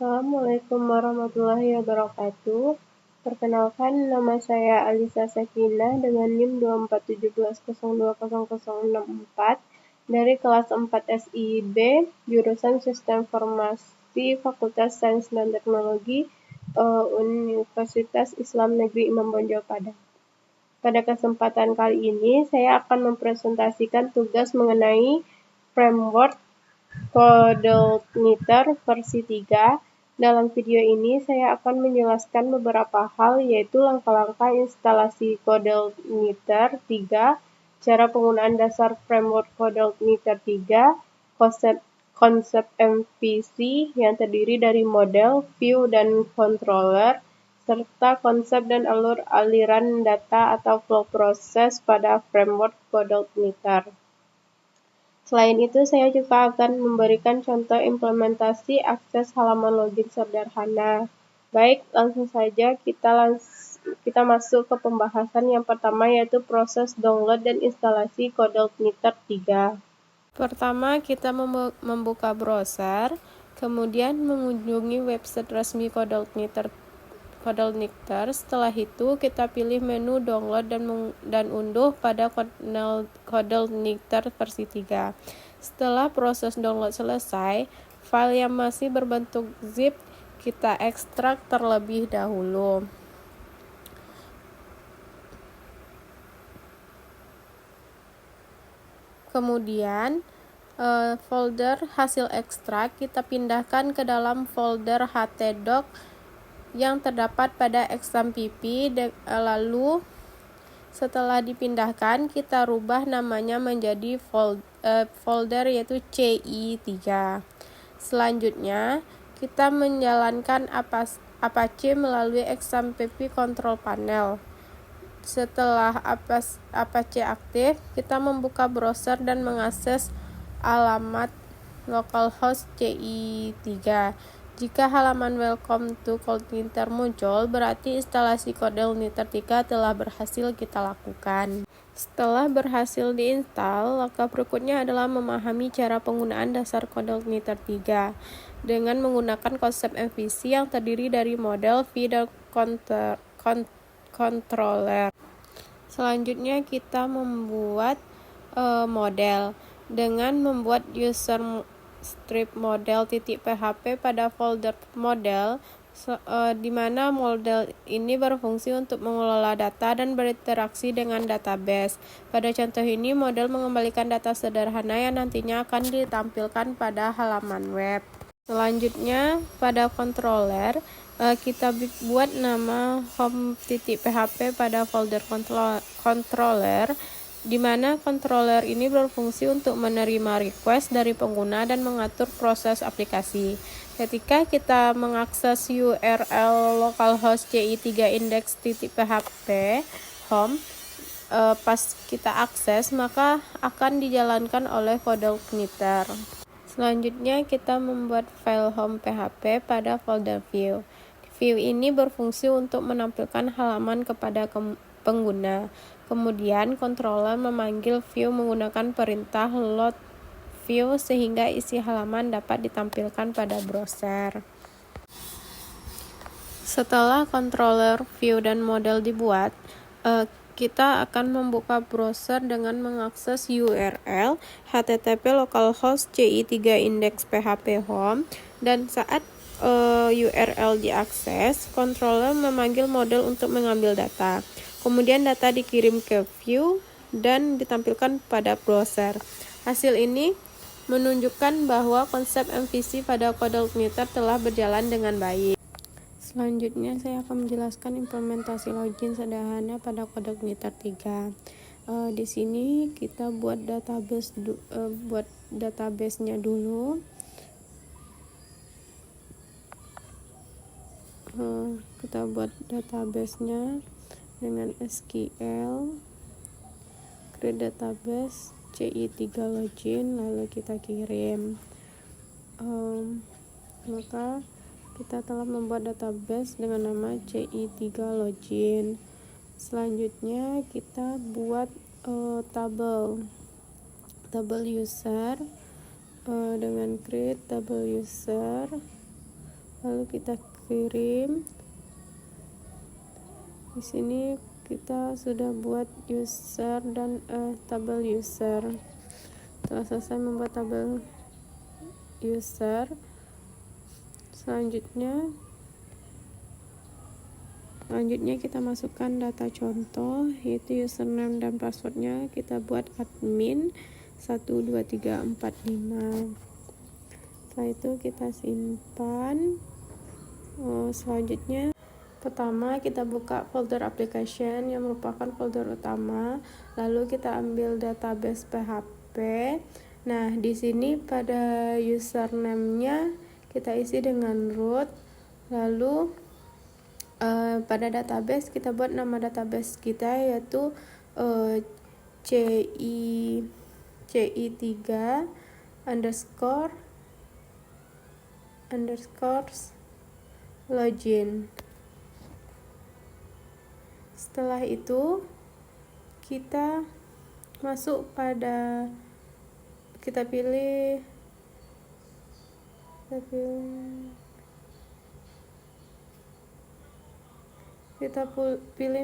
Assalamualaikum warahmatullahi wabarakatuh. Perkenalkan, nama saya Alisa Sakinah dengan NIM 24710200064 dari kelas 4 SIB, jurusan Sistem Informasi Fakultas Sains dan Teknologi Universitas Islam Negeri Imam Bonjol Padang. Pada kesempatan kali ini, saya akan mempresentasikan tugas mengenai framework CodelKniter versi 3. Dalam video ini saya akan menjelaskan beberapa hal, yaitu langkah-langkah instalasi CodelKniter 3, cara penggunaan dasar framework CodelKniter 3, konsep MVC yang terdiri dari model, view, dan controller, serta konsep dan alur aliran data atau flow proses pada framework CodelKniter. Selain itu, saya juga akan memberikan contoh implementasi akses halaman login sederhana. Baik, langsung saja kita masuk ke pembahasan yang pertama, yaitu proses download dan instalasi CodelKniter 3. Pertama, kita membuka browser, kemudian mengunjungi website resmi CodelKniter. Setelah itu kita pilih menu download dan unduh pada CodelKniter versi 3. Setelah proses download selesai, file yang masih berbentuk zip kita ekstrak terlebih dahulu. Kemudian folder hasil ekstrak kita pindahkan ke dalam folder htdoc yang terdapat pada XAMPP. Lalu setelah dipindahkan, kita rubah namanya menjadi folder yaitu CI3. Selanjutnya, kita menjalankan Apache melalui XAMPP control panel. Setelah Apache aktif, kita membuka browser dan mengakses alamat localhost CI3. Jika halaman Welcome to CodelKniter muncul, berarti instalasi CodelKniter 3 telah berhasil kita lakukan. Setelah berhasil diinstal, langkah berikutnya adalah memahami cara penggunaan dasar CodelKniter 3 dengan menggunakan konsep MVC yang terdiri dari model, view, dan controller. Selanjutnya kita membuat model dengan membuat user strip model.php pada folder model, di mana model ini berfungsi untuk mengelola data dan berinteraksi dengan database. Pada contoh ini, model mengembalikan data sederhana yang nantinya akan ditampilkan pada halaman web. Selanjutnya, pada controller, kita buat nama home.php pada folder controller, di mana controller ini berfungsi untuk menerima request dari pengguna dan mengatur proses aplikasi. Ketika kita mengakses URL localhost CI3 index.php home, pas kita akses, maka akan dijalankan oleh CodelKniter. Selanjutnya, kita membuat file home.php pada folder view. View ini berfungsi untuk menampilkan halaman kepada pengguna. Kemudian, controller memanggil view menggunakan perintah load view sehingga isi halaman dapat ditampilkan pada browser. Setelah controller, view, dan model dibuat, kita akan membuka browser dengan mengakses URL http localhost ci3 index.php home, dan saat URL diakses, controller memanggil model untuk mengambil data. Kemudian data dikirim ke view dan ditampilkan pada browser. Hasil ini menunjukkan bahwa konsep MVC pada CodelKniter telah berjalan dengan baik. Selanjutnya saya akan menjelaskan implementasi login sederhana pada CodelKniter 3. Di sini kita buat database-nya dulu. Kita buat database-nya dengan SQL, create database CI3 login, lalu kita kirim. Maka kita telah membuat database dengan nama CI3 login. Selanjutnya kita buat tabel user dengan create tabel user, lalu kita kirim. Di sini kita sudah buat user dan tabel user. Setelah selesai membuat tabel user, selanjutnya kita masukkan data contoh, yaitu username dan passwordnya kita buat admin 12345. Setelah itu kita simpan. Selanjutnya pertama kita buka folder application yang merupakan folder utama, lalu kita ambil database PHP. Nah, di sini pada username-nya kita isi dengan root, lalu pada database kita buat nama database kita yaitu ci3 underscore login. Setelah itu kita masuk pada kita pilih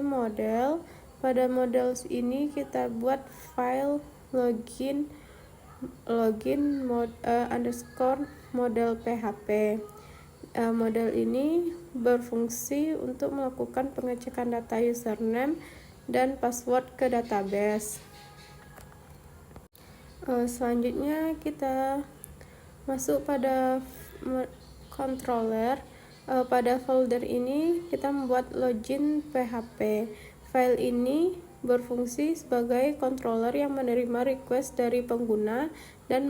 model. Pada model ini kita buat file login underscore model PHP. Model ini berfungsi untuk melakukan pengecekan data username dan password ke database. Selanjutnya kita masuk pada controller. Pada folder ini kita membuat login PHP. File ini berfungsi sebagai controller yang menerima request dari pengguna dan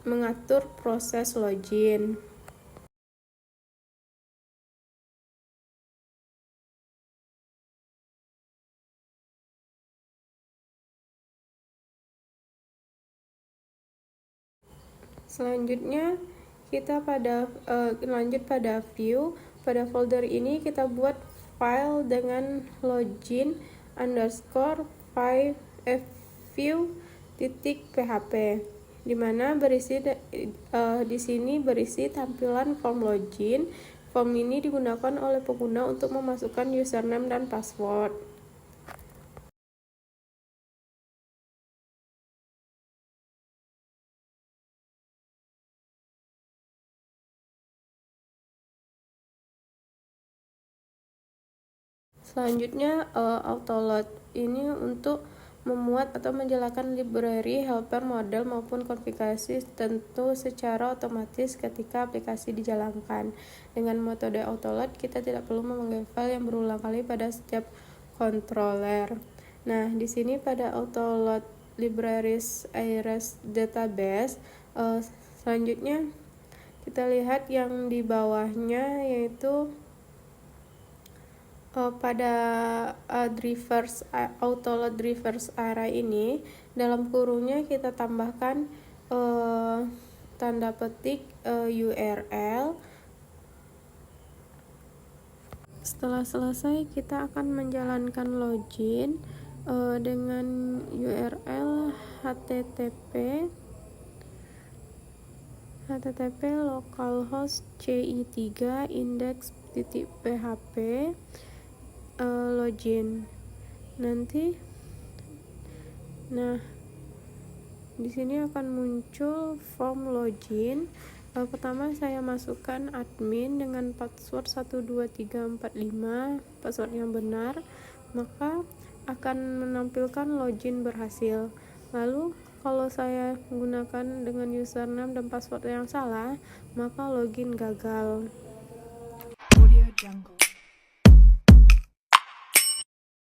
mengatur proses login. Selanjutnya kita lanjut pada view. Pada folder ini kita buat file dengan login underscore view.php, di mana di sini berisi tampilan form login. Form ini digunakan oleh pengguna untuk memasukkan username dan password. Selanjutnya autoload ini untuk memuat atau menjalankan library, helper, model maupun konfigurasi tentu secara otomatis ketika aplikasi dijalankan. Dengan metode autoload kita tidak perlu memanggil file yang berulang kali pada setiap controller. Nah, di sini pada autoload libraries iris database, selanjutnya kita lihat yang di bawahnya, yaitu pada autoload reverse array ini, dalam kurungnya kita tambahkan tanda petik URL. Setelah selesai kita akan menjalankan login dengan URL http localhost ci3 index.php login. Di sini akan muncul form login. Pertama saya masukkan admin dengan password 12345, password yang benar, maka akan menampilkan login berhasil. Lalu kalau saya menggunakan dengan username dan password yang salah, maka login gagal. Audio Jungle.